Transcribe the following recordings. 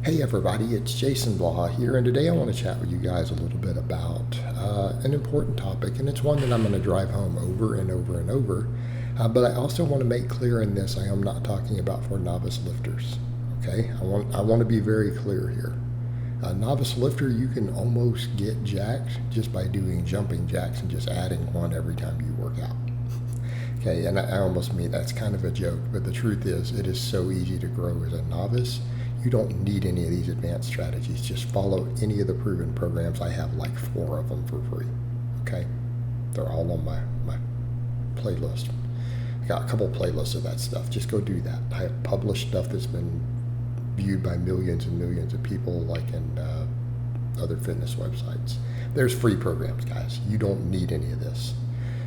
Hey everybody, it's Jason Blaha here, and today I want to chat with you guys a little bit about an important topic, and it's one that I'm going to drive home over and over and over. But I also want to make clear in this, I am not talking about for novice lifters. Okay, I want to be very clear here. A novice lifter, you can almost get jacked just by doing jumping jacks and just adding one every time you work out. Okay, and I almost mean that's kind of a joke, but the truth is, it is so easy to grow as a novice. You don't need any of these advanced strategies. Just follow any of the proven programs. I have like 4 of them for free. Okay? They're all on my playlist. I got a couple playlists of that stuff. Just go do that. I have published stuff that's been viewed by millions and millions of people, like in other fitness websites. There's free programs, guys. You don't need any of this.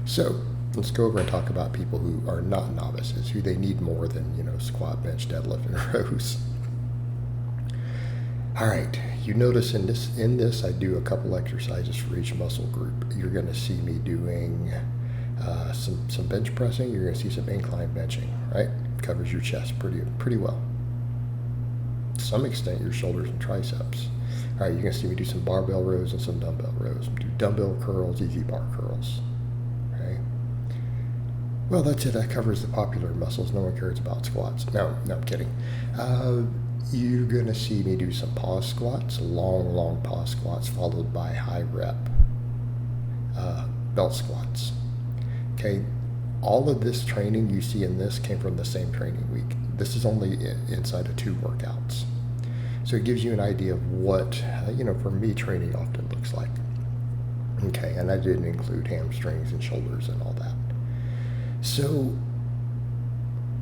So let's go over and talk about people who are not novices, who they need more than, squat, bench, deadlift, and rows. All right, you notice in this I do a couple exercises for each muscle group. You're going to see me doing some bench pressing. You're going to see some incline benching, right? Covers your chest pretty well. To some extent, your shoulders and triceps. All right, you're going to see me do some barbell rows and some dumbbell rows. Do dumbbell curls, easy bar curls. Okay. Well, that's it. That covers the popular muscles. No one cares about squats. No, I'm kidding. You're going to see me do some pause squats, long pause squats, followed by high rep belt squats. Okay, all of this training you see in this came from the same training week. This is only inside of 2 workouts. So it gives you an idea of what, for me, training often looks like. Okay, and I didn't include hamstrings and shoulders and all that. So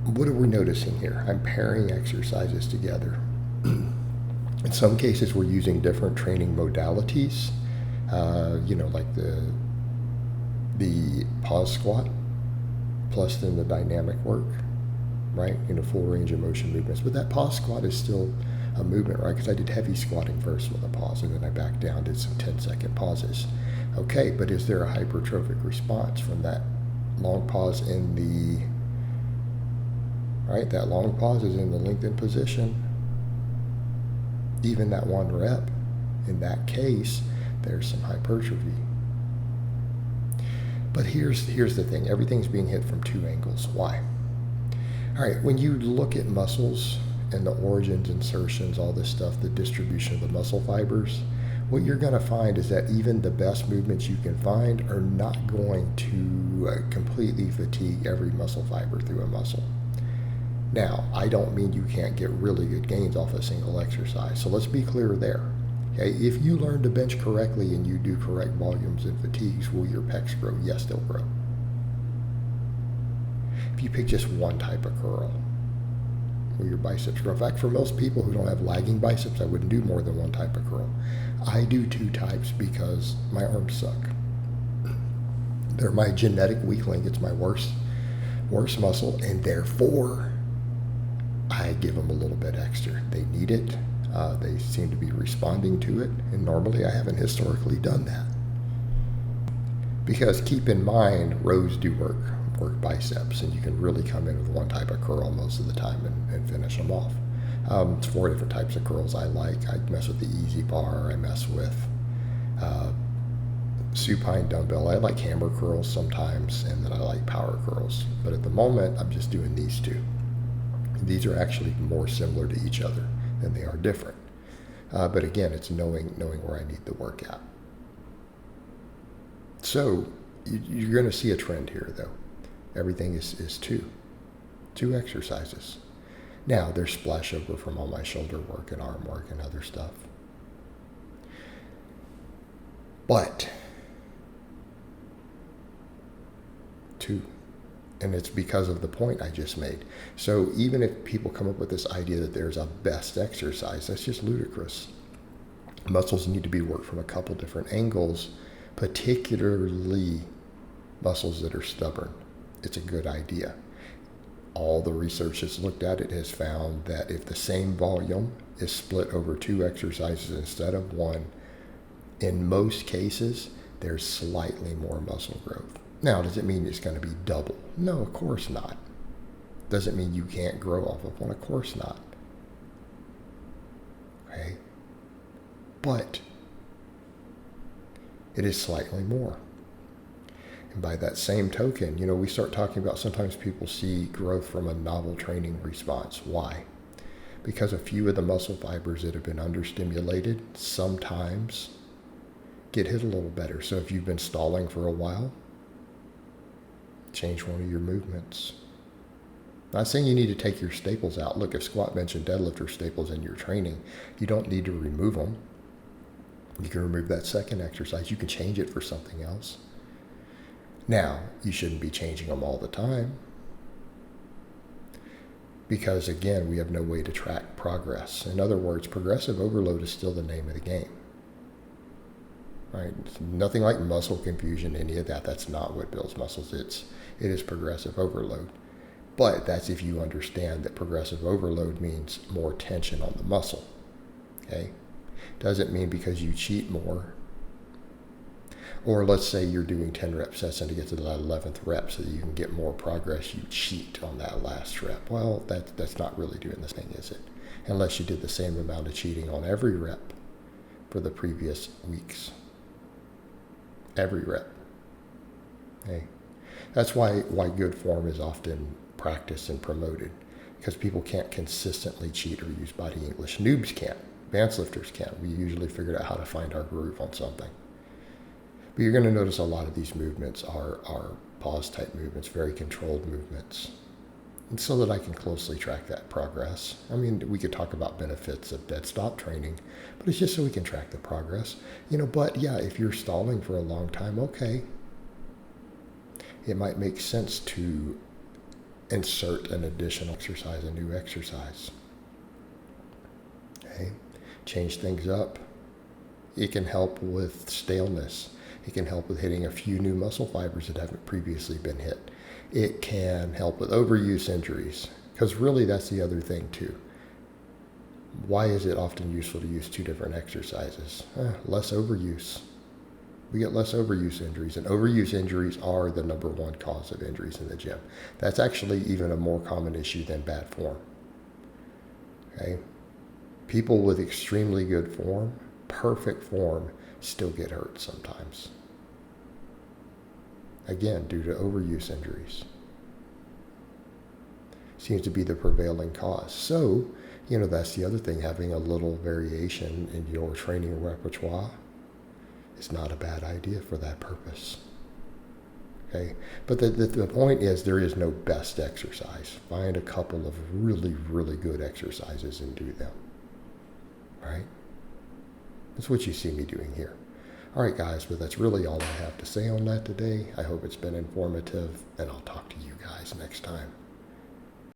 what are we noticing here? I'm pairing exercises together. In some cases, we're using different training modalities, like the pause squat, plus then the dynamic work, right? Full range of motion movements. But that pause squat is still a movement, right? Because I did heavy squatting first with a pause, and then I backed down, did some 10-second pauses. Okay, but is there a hypertrophic response from that long pause in the right? That long pause is in the lengthened position. Even that 1 rep, in that case, there's some hypertrophy. But here's the thing. Everything's being hit from 2 angles. Why? All right, when you look at muscles and the origins, insertions, all this stuff, the distribution of the muscle fibers, what you're going to find is that even the best movements you can find are not going to completely fatigue every muscle fiber through a muscle. Now, I don't mean you can't get really good gains off a single exercise. So let's be clear there. Okay, if you learn to bench correctly and you do correct volumes and fatigues, will your pecs grow? Yes, they'll grow. If you pick just one type of curl, will your biceps grow? In fact, for most people who don't have lagging biceps, I wouldn't do more than one type of curl. I do 2 types because my arms suck. They're my genetic weak link. It's my worst muscle, and therefore I give them a little bit extra. They need it. They seem to be responding to it, and normally I haven't historically done that. Because keep in mind, rows do work biceps, and you can really come in with one type of curl most of the time and finish them off. It's 4 different types of curls I like. I mess with the easy bar. I mess with supine dumbbell. I like hammer curls sometimes, and then I like power curls. But at the moment, I'm just doing these 2. These are actually more similar to each other than they are different. But again, it's knowing where I need the workout. So you're going to see a trend here, though. Everything is 2 exercises. Now, there's splash over from all my shoulder work and arm work and other stuff. But 2. And it's because of the point I just made. So even if people come up with this idea that there's a best exercise, that's just ludicrous. Muscles need to be worked from a couple different angles, particularly muscles that are stubborn. It's a good idea. All the research that's looked at it has found that if the same volume is split over 2 exercises instead of 1, in most cases, there's slightly more muscle growth. Now, does it mean it's going to be double? No, of course not. Does it mean you can't grow off of one? Of course not. but it is slightly more. And by that same token, we start talking about sometimes people see growth from a novel training response. Why? Because a few of the muscle fibers that have been understimulated sometimes get hit a little better. So if you've been stalling for a while, change one of your movements. Not saying you need to take your staples out. Look, if squat, bench, and deadlift are staples in your training, you don't need to remove them. You can remove that second exercise. You can change it for something else. Now, you shouldn't be changing them all the time because, again, we have no way to track progress. In other words, progressive overload is still the name of the game. Right? It's nothing like muscle confusion, any of that. That's not what builds muscles. It is progressive overload. But that's if you understand that progressive overload means more tension on the muscle. Okay? Doesn't mean because you cheat more. Or let's say you're doing 10 rep sets and to get to the 11th rep so that you can get more progress, you cheat on that last rep. Well, that's not really doing the thing, is it? Unless you did the same amount of cheating on every rep for the previous weeks. Every rep. Okay? That's why good form is often practiced and promoted, because people can't consistently cheat or use body English. Noobs can't. Advanced lifters can't. We usually figured out how to find our groove on something. But you're going to notice a lot of these movements are pause type movements, very controlled movements. And so that I can closely track that progress. I mean, we could talk about benefits of dead stop training, but it's just so we can track the progress. But yeah, if you're stalling for a long time, okay. It might make sense to insert an additional exercise, a new exercise. Okay? Change things up. It can help with staleness. It can help with hitting a few new muscle fibers that haven't previously been hit. It can help with overuse injuries, because really that's the other thing too. Why is it often useful to use two different exercises? Less overuse. We get less overuse injuries, and overuse injuries are the number one cause of injuries in the gym. That's actually even a more common issue than bad form. Okay? People with extremely good form, perfect form, still get hurt sometimes. Again, due to overuse injuries. Seems to be the prevailing cause. So, that's the other thing, having a little variation in your training repertoire is not a bad idea for that purpose. Okay? But the point is, there is no best exercise. Find a couple of really, really good exercises and do them. Right? That's what you see me doing here. All right, guys, but that's really all I have to say on that today. I hope it's been informative, and I'll talk to you guys next time.